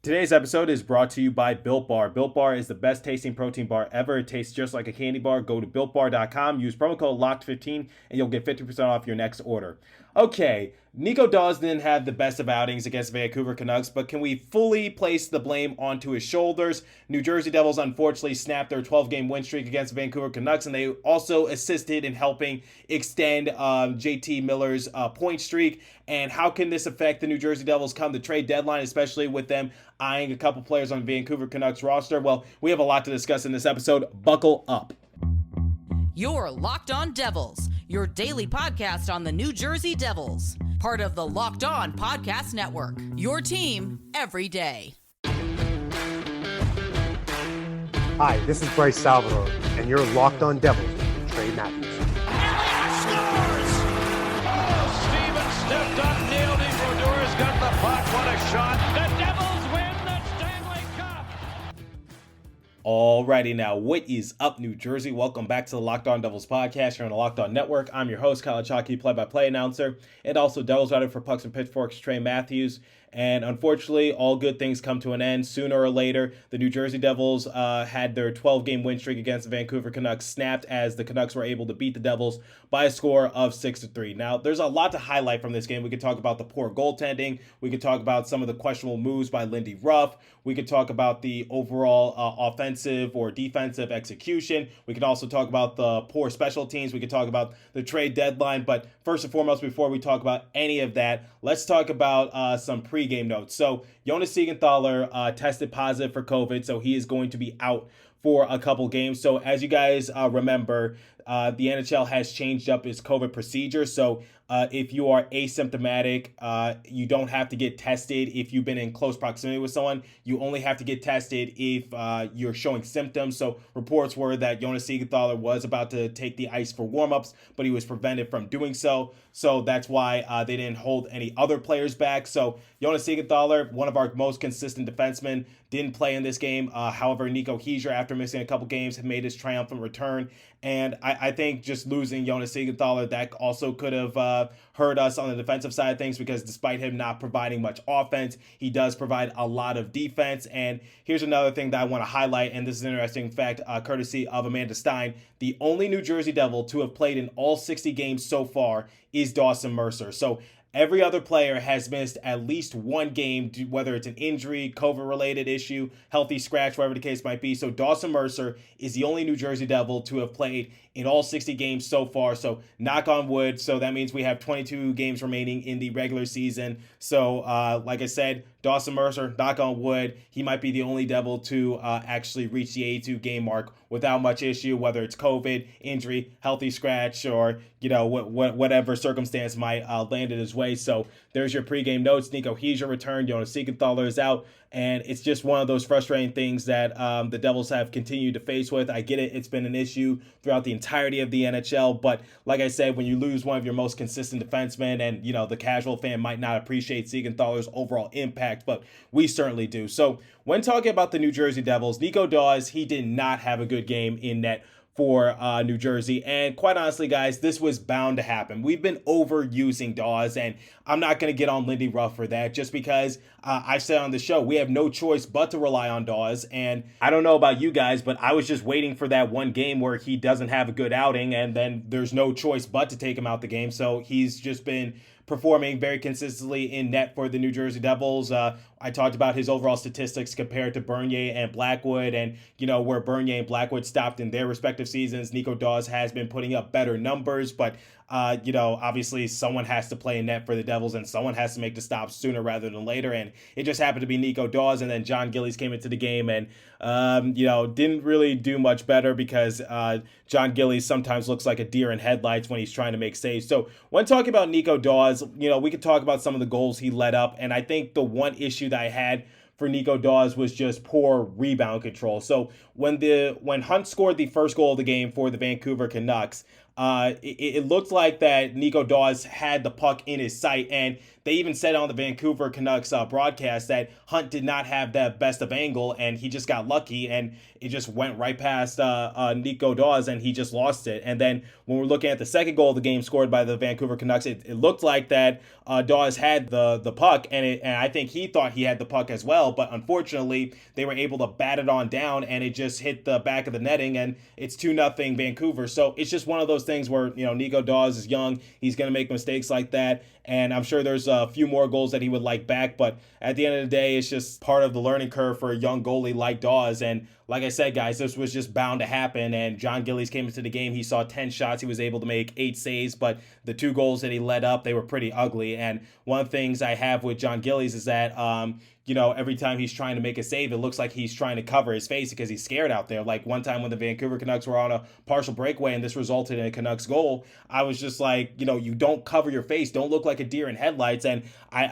Today's episode is brought to you by Built Bar. Built Bar is the best tasting protein bar ever. It tastes just like a candy bar. Go to BuiltBar.com, use promo code LOCKED15, and you'll get 50% off your next order. Okay, Nico Daws didn't have the best of outings against Vancouver Canucks, but can we fully place the blame onto his shoulders? New Jersey Devils unfortunately snapped their 12-game win streak against Vancouver Canucks, and they also assisted in helping extend JT Miller's point streak. And how can this affect the New Jersey Devils come the trade deadline, especially with them eyeing a couple players on the Vancouver Canucks roster? Well, we have a lot to discuss in this episode. Buckle up. You're Locked On Devils, your daily podcast on the New Jersey Devils. Part of the Locked On Podcast Network, your team every day. Hi, this is Bryce Salvador, and you're Locked On Devils with Trey Matthews. Elliott scores! Oh, Stevens stepped up, nailed it. Brodor's got the puck. What a shot. The Devils win the Stanley Cup. Alrighty now, what is up, New Jersey? Welcome back to the Locked On Devils podcast here on the Locked On Network. I'm your host, Kyle Chalky, play-by-play announcer, and also Devils writer for Pucks and Pitchforks, Trey Matthews. And unfortunately, all good things come to an end. Sooner or later, the New Jersey Devils had their 12-game win streak against the Vancouver Canucks snapped as the Canucks were able to beat the Devils by a score of 6-3. Now, there's a lot to highlight from this game. We could talk about the poor goaltending. We could talk about some of the questionable moves by Lindy Ruff. We could talk about the overall offensive or defensive execution. We could also talk about the poor special teams. We could talk about the trade deadline. But first and foremost, before we talk about any of that, let's talk about some pregame notes. So Jonas Siegenthaler tested positive for COVID, so he is going to be out for a couple games. So as you guys remember, the NHL has changed up its COVID procedure. So if you are asymptomatic, you don't have to get tested if you've been in close proximity with someone. You only have to get tested if you're showing symptoms. So reports were that Jonas Siegenthaler was about to take the ice for warmups, but he was prevented from doing so. So that's why they didn't hold any other players back. So Jonas Siegenthaler, one of our most consistent defensemen, didn't play in this game. However, Nico Hischier, after missing a couple games, made his triumphant return. And I think just losing Jonas Siegenthaler, that also could have hurt us on the defensive side of things, because despite him not providing much offense, he does provide a lot of defense. And here's another thing that I want to highlight, and this is an interesting fact, courtesy of Amanda Stein. The only New Jersey Devil to have played in all 60 games so far is Dawson Mercer. So every other player has missed at least one game, whether it's an injury, COVID-related issue, healthy scratch, whatever the case might be. So Dawson Mercer is the only New Jersey Devil to have played in all 60 games so far. So knock on wood. So that means we have 22 games remaining in the regular season. So like I said, Dawson Mercer, knock on wood, he might be the only Devil to actually reach the 82 game mark without much issue, whether it's COVID, injury, healthy scratch, or whatever circumstance might land it his way. So there's your pregame notes. Nico Hischier returned, Jonas Siegenthaler is out, and it's just one of those frustrating things that the Devils have continued to face with. I get it, it's been an issue throughout the entirety of the NHL, but like I said, when you lose one of your most consistent defensemen, and the casual fan might not appreciate Siegenthaler's overall impact, but we certainly do. So when talking about the New Jersey Devils, Nico Daws, he did not have a good game in net for New Jersey. And quite honestly, guys, this was bound to happen. We've been overusing Daws, and I'm not going to get on Lindy Ruff for that, just because I said on the show, we have no choice but to rely on Daws. And I don't know about you guys, but I was just waiting for that one game where he doesn't have a good outing, and then there's no choice but to take him out the game. So he's just been performing very consistently in net for the New Jersey Devils. I talked about his overall statistics compared to Bernier and Blackwood, and where Bernier and Blackwood stopped in their respective seasons. Nico Daws has been putting up better numbers, but obviously someone has to play in net for the Devils, and someone has to make the stops sooner rather than later. And it just happened to be Nico Daws, and then John Gillies came into the game and didn't really do much better, because John Gillies sometimes looks like a deer in headlights when he's trying to make saves. So when talking about Nico Daws, we could talk about some of the goals he led up, and I think the one issue that I had for Nico Daws was just poor rebound control. So when Hunt scored the first goal of the game for the Vancouver Canucks, it looked like that Nico Dawes had the puck in his sight, and they even said on the Vancouver Canucks broadcast that Hunt did not have that best of angle, and he just got lucky, and it just went right past Nico Dawes, and he just lost it. And then when we're looking at the second goal of the game scored by the Vancouver Canucks, it looked like that Dawes had the puck, and I think he thought he had the puck as well, but unfortunately they were able to bat it on down, and it just hit the back of the netting, and it's 2-0 Vancouver. So it's just one of those things where, Nico Dawes is young, he's going to make mistakes like that, and I'm sure there's a few more goals that he would like back, but at the end of the day, it's just part of the learning curve for a young goalie like Dawes. And like I said, guys, this was just bound to happen, and John Gillies came into the game. He saw 10 shots. He was able to make 8 saves, but the 2 goals that he let up, they were pretty ugly. And one of the things I have with John Gillies is that, every time he's trying to make a save, it looks like he's trying to cover his face because he's scared out there. Like one time when the Vancouver Canucks were on a partial breakaway and this resulted in a Canucks goal, I was just like, you don't cover your face. Don't look like a deer in headlights. And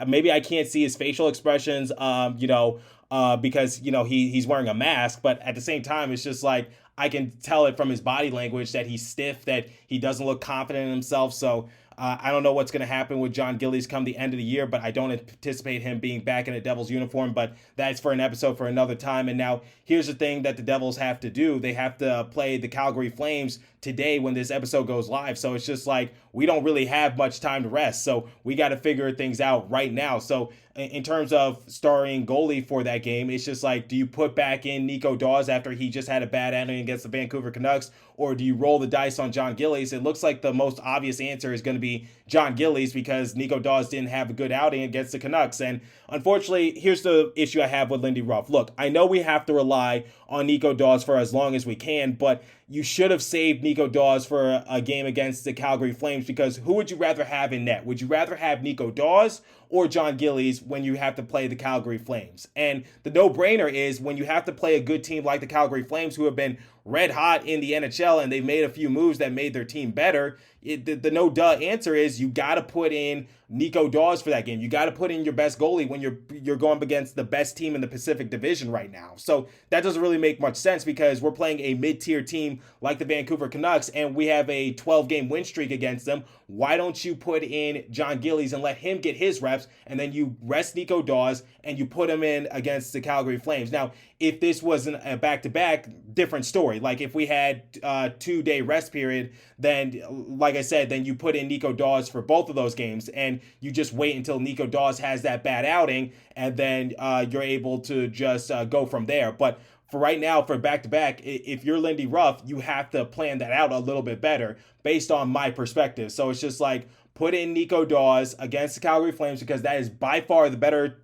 maybe I can't see his facial expressions, because, he's wearing a mask. But at the same time, it's just like, I can tell it from his body language that he's stiff, that he doesn't look confident in himself. So I don't know what's going to happen with John Gillies come the end of the year, but I don't anticipate him being back in a Devils uniform, but that's for an episode for another time. And now here's the thing that the Devils have to do. They have to play the Calgary Flames today when this episode goes live. So it's just like, we don't really have much time to rest. So we got to figure things out right now. So in terms of starting goalie for that game, it's just like, do you put back in Nico Dawes after he just had a bad outing against the Vancouver Canucks, or do you roll the dice on John Gillies? It looks like the most obvious answer is going to be John Gillies because Nico Dawes didn't have a good outing against the Canucks. And unfortunately, here's the issue I have with Lindy Ruff. Look, I know we have to rely on Nico Dawes for as long as we can, but you should have saved Nico Dawes for a game against the Calgary Flames, because who would you rather have in net? Would you rather have Nico Dawes or John Gillies when you have to play the Calgary Flames? And the no-brainer is when you have to play a good team like the Calgary Flames, who have been red hot in the NHL and they've made a few moves that made their team better, the no-duh answer is you got to put in Nico Dawes for that game. You got to put in your best goalie when you're going up against the best team in the Pacific Division right now. So that doesn't really make much sense because we're playing a mid-tier team like the Vancouver Canucks and we have a 12-game win streak against them. Why don't you put in John Gillies and let him get his reps, and then you rest Nico Dawes and you put him in against the Calgary Flames? Now, if this wasn't a back-to-back, different story. Like if we had a 2-day rest period, then like I said, then you put in Nico Dawes for both of those games and you just wait until Nico Dawes has that bad outing and then you're able to just go from there. But for right now, for back-to-back, if you're Lindy Ruff, you have to plan that out a little bit better based on my perspective. So it's just like, put in Nico Dawes against the Calgary Flames because that is by far the better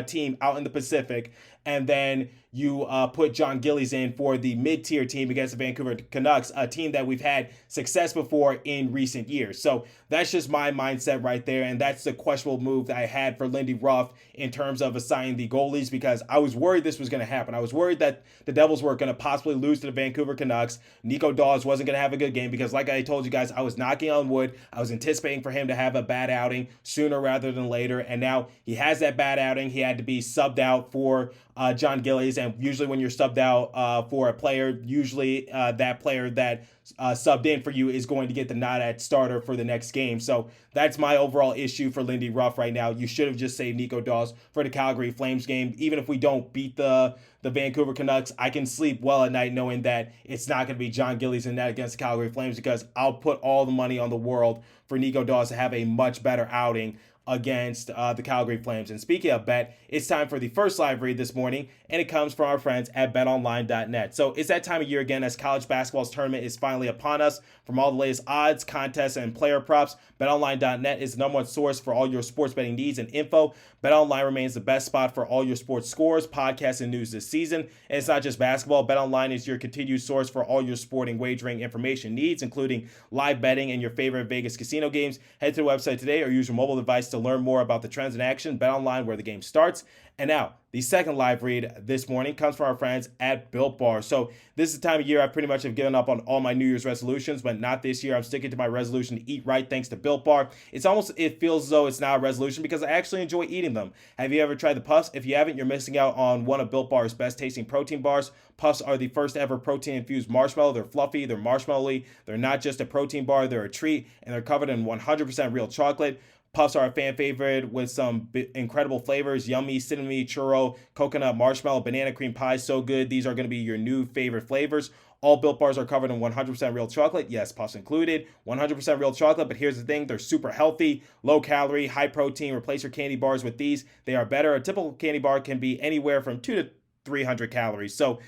team out in the Pacific. And then you put John Gillies in for the mid-tier team against the Vancouver Canucks, a team that we've had success before in recent years. So that's just my mindset right there, and that's the questionable move that I had for Lindy Ruff in terms of assigning the goalies, because I was worried this was going to happen. I was worried that the Devils were going to possibly lose to the Vancouver Canucks. Nico Dawes wasn't going to have a good game because, like I told you guys, I was knocking on wood. I was anticipating for him to have a bad outing sooner rather than later, and now he has that bad outing. He had to be subbed out for John Gillies, and usually when you're subbed out for a player, usually that player that subbed in for you is going to get the nod at starter for the next game. So that's my overall issue for Lindy Ruff right now. You should have just saved Nico Dawes for the Calgary Flames game. Even if we don't beat the Vancouver Canucks, I can sleep well at night knowing that it's not going to be John Gillies in that against the Calgary Flames, because I'll put all the money on the world for Nico Dawes to have a much better outing against the Calgary Flames. And speaking of bet, it's time for the first live read this morning, and it comes from our friends at betonline.net. So it's that time of year again as college basketball's tournament is finally upon us. From all the latest odds, contests, and player props, betonline.net is the number one source for all your sports betting needs and info. BetOnline remains the best spot for all your sports scores, podcasts, and news this season. And it's not just basketball. BetOnline is your continued source for all your sporting wagering information needs, including live betting and your favorite Vegas casino games. Head to the website today or use your mobile device to to learn more about the trends in action. BetOnline, where the game starts. And now, the second live read this morning comes from our friends at Built Bar. So this is the time of year I pretty much have given up on all my New Year's resolutions, but not this year. I'm sticking to my resolution to eat right thanks to Built Bar. It feels as though it's not a resolution because I actually enjoy eating them. Have you ever tried the Puffs? If you haven't, you're missing out on one of Built Bar's best tasting protein bars. Puffs are the first ever protein infused marshmallow. They're fluffy, they're marshmallowy, they're not just a protein bar, they're a treat, and they're covered in 100% real chocolate. Puffs are a fan favorite with some incredible flavors: yummy, cinnamon, churro, coconut, marshmallow, banana cream pie. So good. These are going to be your new favorite flavors. All Built Bars are covered in 100% real chocolate. Yes, Puffs included. 100% real chocolate, but here's the thing. They're super healthy, low calorie, high protein. Replace your candy bars with these. They are better. A typical candy bar can be anywhere from 200 to 300 calories. So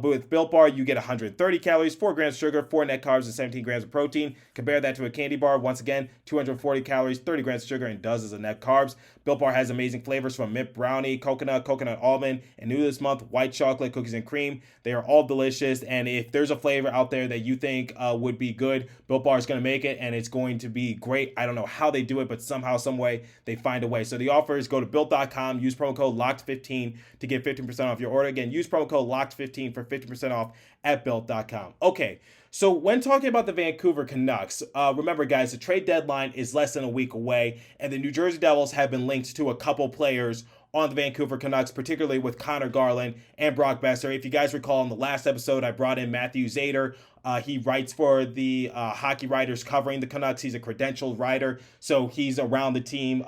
with Built Bar, you get 130 calories, 4 grams of sugar, 4 net carbs, and 17 grams of protein. Compare that to a candy bar. Once again, 240 calories, 30 grams of sugar, and dozens of net carbs. Built Bar has amazing flavors from mint brownie, coconut almond, and new this month, white chocolate, cookies and cream. They are all delicious, and if there's a flavor out there that you think would be good, Built Bar is going to make it, and it's going to be great. I don't know how they do it, but somehow, some way, they find a way. So the offer is go to Built.com, use promo code LOCKED15 to get 15% off your order. Again, use promo code LOCKED15 for 15% off at Built.com. Okay, so when talking about the Vancouver Canucks, remember, guys, the trade deadline is less than a week away, and the New Jersey Devils have been linked to a couple players on the Vancouver Canucks, particularly with Connor Garland and Brock Besser. If you guys recall, in the last episode, I brought in Matthew Zader. He writes for the hockey writers covering the Canucks. He's a credentialed writer, so he's around the team,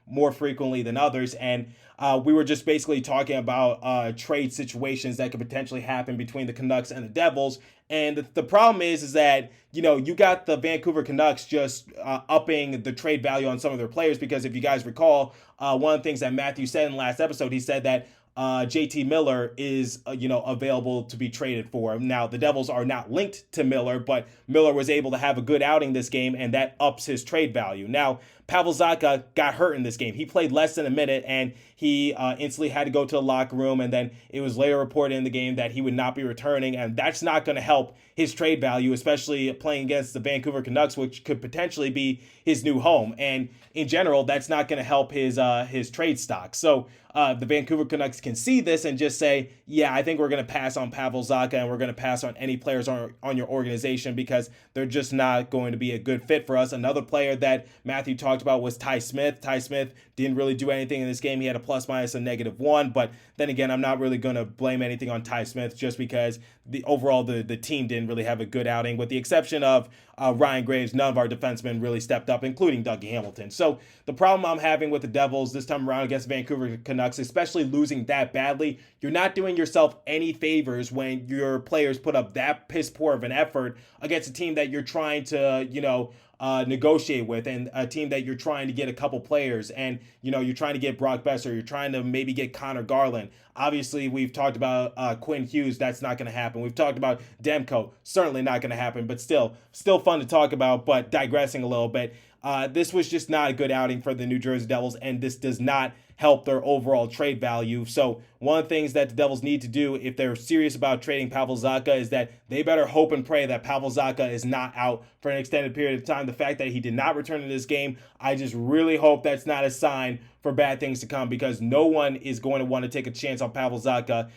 more frequently than others. And we were just basically talking about trade situations that could potentially happen between the Canucks and the Devils. And the problem is that, you got the Vancouver Canucks just upping the trade value on some of their players, because if you guys recall, one of the things that Matthew said in the last episode, he said that JT Miller is, available to be traded for. Now, the Devils are not linked to Miller, but Miller was able to have a good outing this game, and that ups his trade value. Now, Pavel Zacha got hurt in this game. He played less than a minute, and he instantly had to go to the locker room, and then it was later reported in the game that he would not be returning, and that's not going to help his trade value, especially playing against the Vancouver Canucks, which could potentially be his new home. And in general, that's not going to help his trade stock. So the Vancouver Canucks can see this and just say, yeah, I think we're going to pass on Pavel Zacha, and we're going to pass on any players on your organization, because they're just not going to be a good fit for us. Another player that Matthew talked about was Ty Smith. Ty Smith didn't really do anything in this game. He had a plus-minus, a -1, but then again, I'm not really going to blame anything on Ty Smith, just because the team didn't really have a good outing, with the exception of Ryan Graves. None of our defensemen really stepped up, including Dougie Hamilton. So the problem I'm having with the Devils this time around against Vancouver Canucks, especially losing that badly, you're not doing yourself any favors when your players put up that piss poor of an effort against a team that you're trying to, negotiate with, and a team that you're trying to get a couple players, and you're trying to get Brock Besser, you're trying to maybe get Connor Garland. Obviously, we've talked about Quinn Hughes. That's not going to happen. We've talked about Demko. Certainly not going to happen, but still fun to talk about. But digressing a little bit, this was just not a good outing for the New Jersey Devils, and this does not help their overall trade value. So one of the things that the Devils need to do if they're serious about trading Pavel Zacha is that they better hope and pray that Pavel Zacha is not out for an extended period of time. The fact that he did not return to this game, I just really hope that's not a sign for bad things to come, because no one is going to want to take a chance on Pavel Zacha,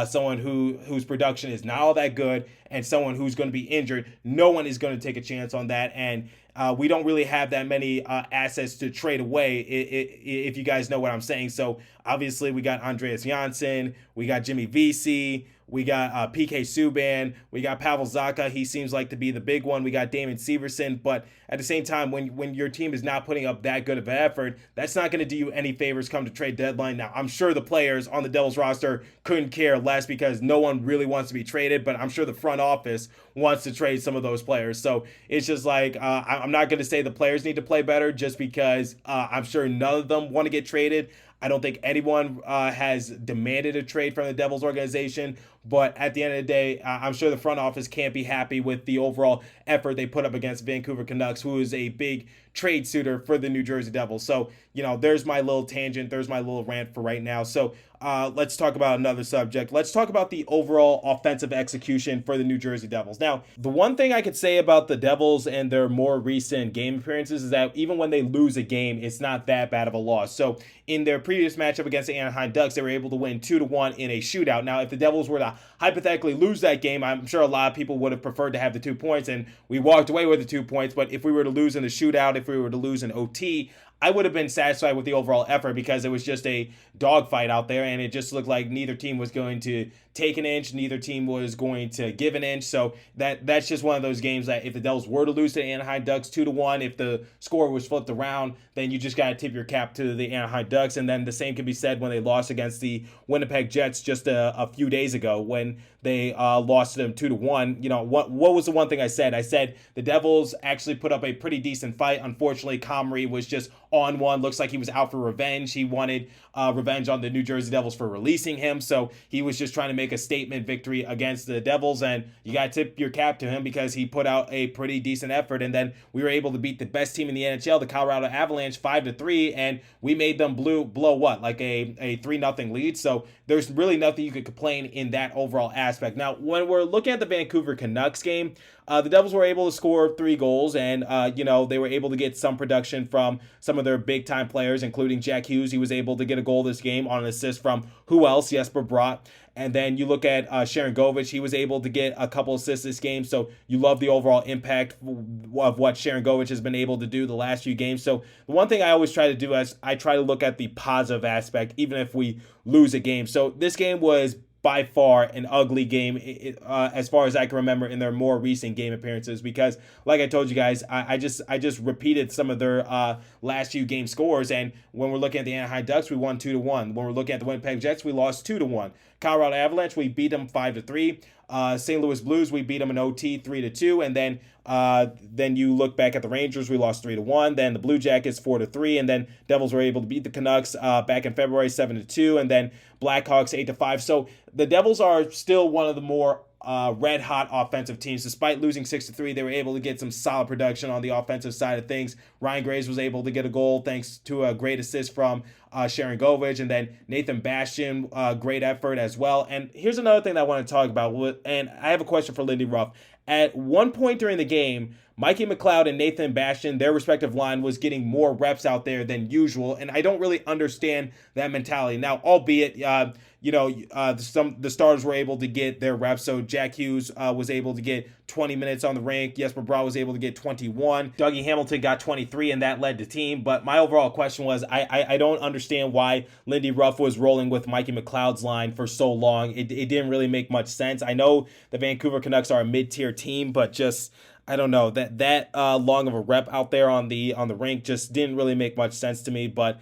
someone whose production is not all that good, and someone who's going to be injured. No one is going to take a chance on that, and we don't really have that many assets to trade away, if you guys know what I'm saying. So obviously we got Andreas Janssen, we got Jimmy Vesey, we got PK Subban, we got Pavel Zacha. He seems like to be the big one. We got Damon Severson, but at the same time, when your team is not putting up that good of an effort, that's not going to do you any favors come to trade deadline. Now, I'm sure the players on the Devils roster couldn't care less, because no one really wants to be traded, but I'm sure the front office wants to trade some of those players. So it's just like, I'm not going to say the players need to play better, just because I'm sure none of them want to get traded. I don't think anyone has demanded a trade from the Devils organization, but at the end of the day, I'm sure the front office can't be happy with the overall effort they put up against Vancouver Canucks, who is a big trade suitor for the New Jersey Devils. So, there's my little tangent. There's my little rant for right now. So let's talk about another subject. Let's talk about the overall offensive execution for the New Jersey Devils. Now, the one thing I could say about the Devils and their more recent game appearances is that even when they lose a game, it's not that bad of a loss. So in their previous matchup against the Anaheim Ducks, they were able to win 2-1 in a shootout. Now, if the Devils were to hypothetically lose that game, I'm sure a lot of people would have preferred to have the 2 points, and we walked away with the 2 points. But if we were to lose in the shootout, if we were to lose in OT, I would have been satisfied with the overall effort because it was just a dogfight out there, and it just looked like neither team was going to take an inch, neither team was going to give an inch. So that's just one of those games that if the Devils were to lose to the Anaheim Ducks 2-1, if the score was flipped around, then you just got to tip your cap to the Anaheim Ducks. And then the same can be said when they lost against the Winnipeg Jets just a few days ago when they lost to them 2-1. You know, what was the one thing I said? I said the Devils actually put up a pretty decent fight. Unfortunately, Comrie was just on one. Looks like he was out for revenge. He wanted revenge on the New Jersey Devils for releasing him. So he was just trying to make a statement victory against the Devils. And you got to tip your cap to him because he put out a pretty decent effort. And then we were able to beat the best team in the NHL, the Colorado Avalanche, 5-3. And we made them blow what? Like a 3-0 lead. So there's really nothing you could complain in that overall aspect. Now, when we're looking at the Vancouver Canucks game, the Devils were able to score 3 goals, and they were able to get some production from some of their big-time players, including Jack Hughes. He was able to get a goal this game on an assist from who else? Jesper Bratt. And then you look at Sharangovich. He was able to get a couple assists this game, so you love the overall impact of what Sharangovich has been able to do the last few games. So the one thing I always try to do is I try to look at the positive aspect, even if we lose a game. So this game was by far an ugly game as far as I can remember in their more recent game appearances because, like I told you guys, I just repeated some of their last few game scores. And when we're looking at the Anaheim Ducks, we won 2-1. When we're looking at the Winnipeg Jets, we lost 2-1. Colorado Avalanche, we beat them 5-3. St. Louis Blues, we beat them in OT 3-2, and then you look back at the Rangers, we lost 3-1. Then the Blue Jackets 4-3, and then Devils were able to beat the Canucks back in February 7-2, and then Blackhawks 8-5. So the Devils are still one of the more red hot offensive teams. Despite losing 6-3, they were able to get some solid production on the offensive side of things. Ryan Graves was able to get a goal thanks to a great assist from Sharangovich, and then Nathan Bastian, great effort as well. And here's another thing that I want to talk about, and I have a question for Lindy Ruff. At one point during the game, Mikey McLeod and Nathan Bastian, their respective line, was getting more reps out there than usual, and I don't really understand that mentality. Now, albeit, the starters were able to get their reps. So Jack Hughes was able to get 20 minutes on the rink. Jesper Bratt was able to get 21. Dougie Hamilton got 23, and that led the team. But my overall question was, I don't understand why Lindy Ruff was rolling with Mikey McLeod's line for so long. It didn't really make much sense. I know the Vancouver Canucks are a mid-tier team, but just I don't know, that long of a rep out there on the rink just didn't really make much sense to me. But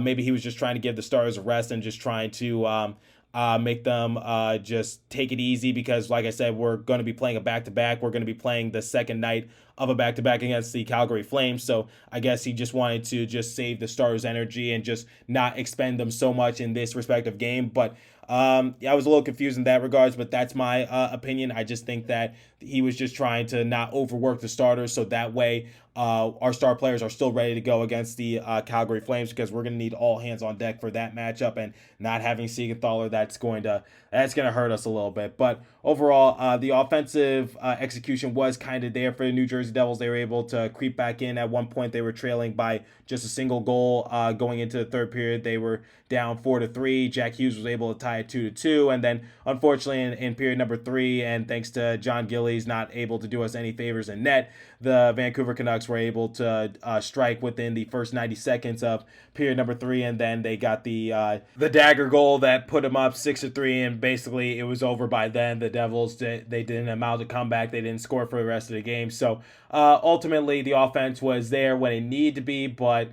maybe he was just trying to give the starters a rest and just trying to make them just take it easy because, like I said, we're going to be playing a back-to-back. We're going to be playing the second night of a back-to-back against the Calgary Flames. So I guess he just wanted to just save the starters' energy and just not expend them so much in this respective game. But I was a little confused in that regards, but that's my opinion. I just think that he was just trying to not overwork the starters so that way our star players are still ready to go against the Calgary Flames because we're going to need all hands on deck for that matchup, and not having Siegenthaler, that's going to hurt us a little bit. But overall, the offensive execution was kind of there for the New Jersey Devils. They were able to creep back in. At one point, they were trailing by just a single goal going into the third period. They were down 4-3. Jack Hughes was able to tie it 2-2, and then unfortunately in period number 3, and thanks to John Gillies not able to do us any favors in net, the Vancouver Canucks were able to strike within the first 90 seconds of period number 3, and then they got the dagger goal that put them up 6-3, and basically it was over by then. The Devils, they didn't amount to comeback. They didn't score for the rest of the game. So ultimately the offense was there when it needed to be, but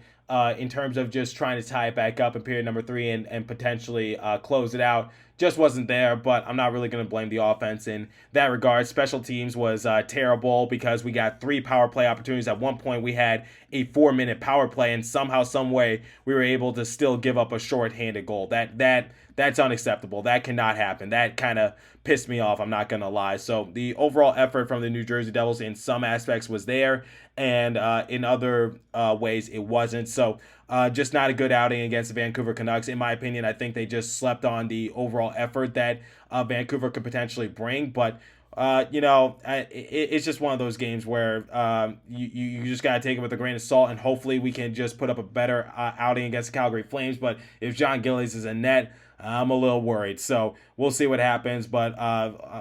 in terms of just trying to tie it back up in period number 3 and potentially close it out, just wasn't there. But I'm not really going to blame the offense in that regard. Special teams was terrible because we got 3 power play opportunities. At one point we had a 4-minute power play, and somehow, some way, we were able to still give up a short-handed goal. That's unacceptable. That cannot happen. That kind of pissed me off, I'm not going to lie. So the overall effort from the New Jersey Devils in some aspects was there, and in other ways it wasn't. So Just not a good outing against the Vancouver Canucks. In my opinion, I think they just slept on the overall effort that Vancouver could potentially bring. But it's just one of those games where you just got to take it with a grain of salt, and hopefully we can just put up a better outing against the Calgary Flames. But if John Gillies is in net, I'm a little worried. So we'll see what happens, but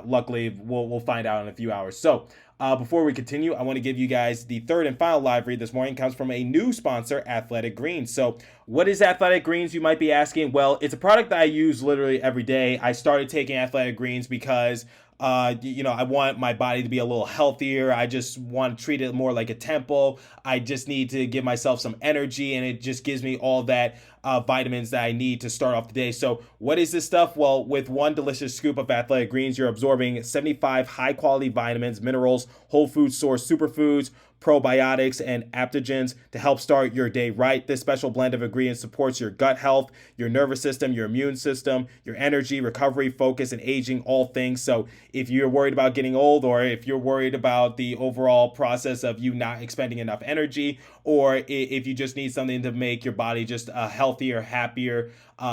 luckily we'll find out in a few hours. So before we continue, I want to give you guys the third and final live read this morning. It comes from a new sponsor, Athletic Greens. So what is Athletic Greens, you might be asking? Well, it's a product that I use literally every day. I started taking Athletic Greens because I want my body to be a little healthier. I just want to treat it more like a temple. I just need to give myself some energy, and it just gives me all that vitamins that I need to start off the day. So what is this stuff? Well, with one delicious scoop of Athletic Greens, you're absorbing 75 high-quality vitamins, minerals, whole food source superfoods, probiotics, and adaptogens to help start your day right. This special blend of ingredients supports your gut health, your nervous system, your immune system, your energy, recovery, focus, and aging, all things. So if you're worried about getting old, or if you're worried about the overall process of you not expending enough energy, or if you just need something to make your body just a healthier, happier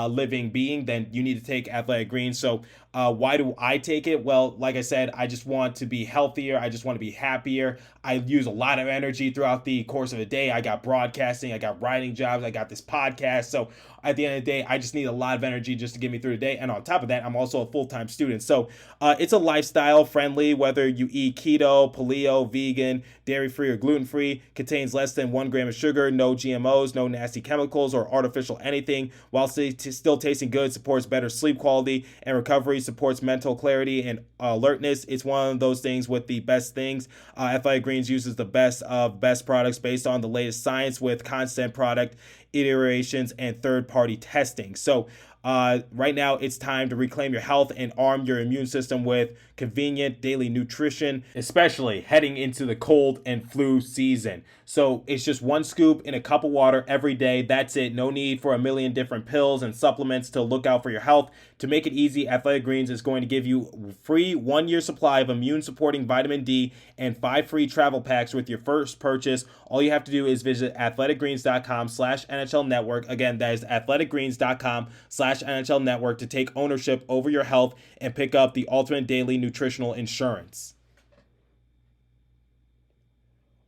living being, then you need to take Athletic Greens. So why do I take it? Well, like I said, I just want to be healthier. I just want to be happier. I use a lot of energy throughout the course of the day. I got broadcasting, I got writing jobs, I got this podcast. So at the end of the day, I just need a lot of energy just to get me through the day. And on top of that, I'm also a full-time student. So it's a lifestyle friendly, whether you eat keto, paleo, vegan, dairy-free, or gluten-free, contains less than 1 gram of sugar, no GMOs, no nasty chemicals or artificial anything, while still tasting good, supports better sleep quality and recovery, supports mental clarity and alertness. It's one of those things with the best things. Athletic Greens uses the best of best products based on the latest science with constant product iterations and third-party testing. So right now, it's time to reclaim your health and arm your immune system with convenient daily nutrition, especially heading into the cold and flu season. So it's just one scoop in a cup of water every day. That's it. No need for a million different pills and supplements to look out for your health. To make it easy, Athletic Greens is going to give you free 1-year supply of immune-supporting vitamin D and 5 free travel packs with your first purchase. All you have to do is visit athleticgreens.com/NHL Network. Again, that is athleticgreens.com/NHL Network to take ownership over your health and pick up the ultimate daily nutritional insurance.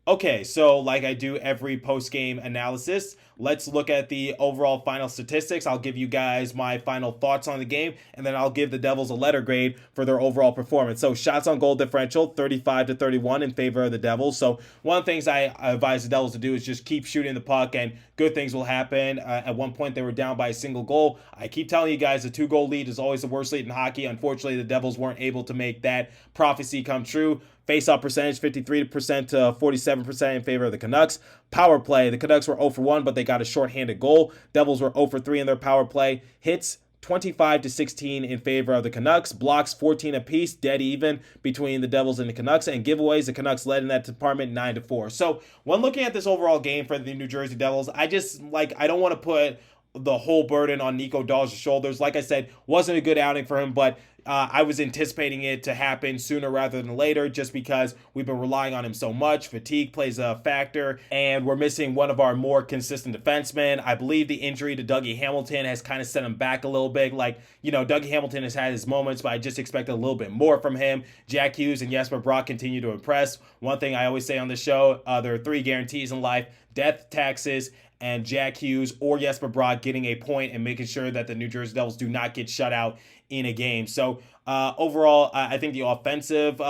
Okay, so like I do every post-game analysis, let's look at the overall final statistics. I'll give you guys my final thoughts on the game, and then I'll give the Devils a letter grade for their overall performance. So shots on goal differential, 35-31 in favor of the Devils. So one of the things I advise the Devils to do is just keep shooting the puck, and good things will happen. At one point, they were down by a single goal. I keep telling you guys, the 2-goal lead is always the worst lead in hockey. Unfortunately, the Devils weren't able to make that prophecy come true. Face-off percentage, 53% to 47% in favor of the Canucks. Power play, the Canucks were 0 for 1, but they got a shorthanded goal. Devils were 0 for 3 in their power play. Hits, 25-16 in favor of the Canucks. Blocks, 14 apiece, dead even between the Devils and the Canucks. And giveaways, the Canucks led in that department 9-4. So when looking at this overall game for the New Jersey Devils, I don't want to put the whole burden on Nico Dahl's shoulders. Like I said, wasn't a good outing for him, but I was anticipating it to happen sooner rather than later just because we've been relying on him so much. Fatigue plays a factor, and we're missing one of our more consistent defensemen. I believe the injury to Dougie Hamilton has kind of set him back a little bit. Dougie Hamilton has had his moments, but I just expected a little bit more from him. Jack Hughes and Jesper Bratt continue to impress. One thing I always say on the show, there are 3 guarantees in life: death, taxes, and Jack Hughes or Jesper Bratt getting a point and making sure that the New Jersey Devils do not get shut out in a game. So overall, I think the offensive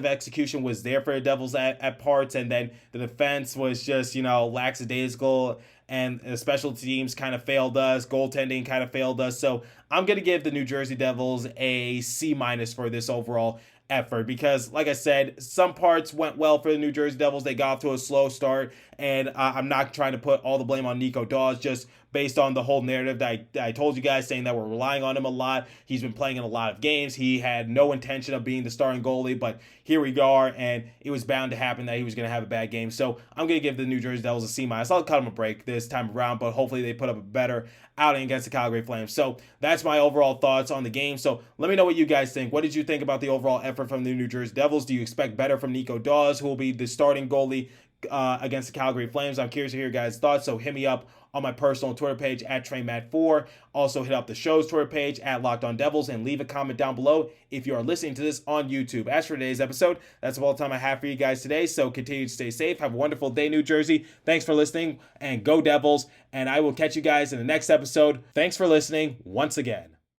execution was there for the Devils at parts, and then the defense was just lackadaisical, and the special teams kind of failed us. Goaltending kind of failed us. So I'm going to give the New Jersey Devils a C- for this overall effort because, like I said, some parts went well for the New Jersey Devils. They got off to a slow start, and I'm not trying to put all the blame on Nico Dahl, just based on the whole narrative that I told you guys, saying that we're relying on him a lot. He's been playing in a lot of games. He had no intention of being the starting goalie, but here we are, and it was bound to happen that he was going to have a bad game. So I'm going to give the New Jersey Devils a C-. I'll cut him a break this time around, but hopefully they put up a better outing against the Calgary Flames. So that's my overall thoughts on the game. So let me know what you guys think. What did you think about the overall effort from the New Jersey Devils? Do you expect better from Nico Daws, who will be the starting goalie against the Calgary Flames. I'm curious to hear your guys' thoughts, so hit me up on my personal Twitter page at TreyMatt4. Also hit up the show's Twitter page at Locked On Devils and leave a comment down below if you are listening to this on YouTube. As for today's episode, that's all the time I have for you guys today, so continue to stay safe. Have a wonderful day, New Jersey. Thanks for listening, and go Devils, and I will catch you guys in the next episode. Thanks for listening once again.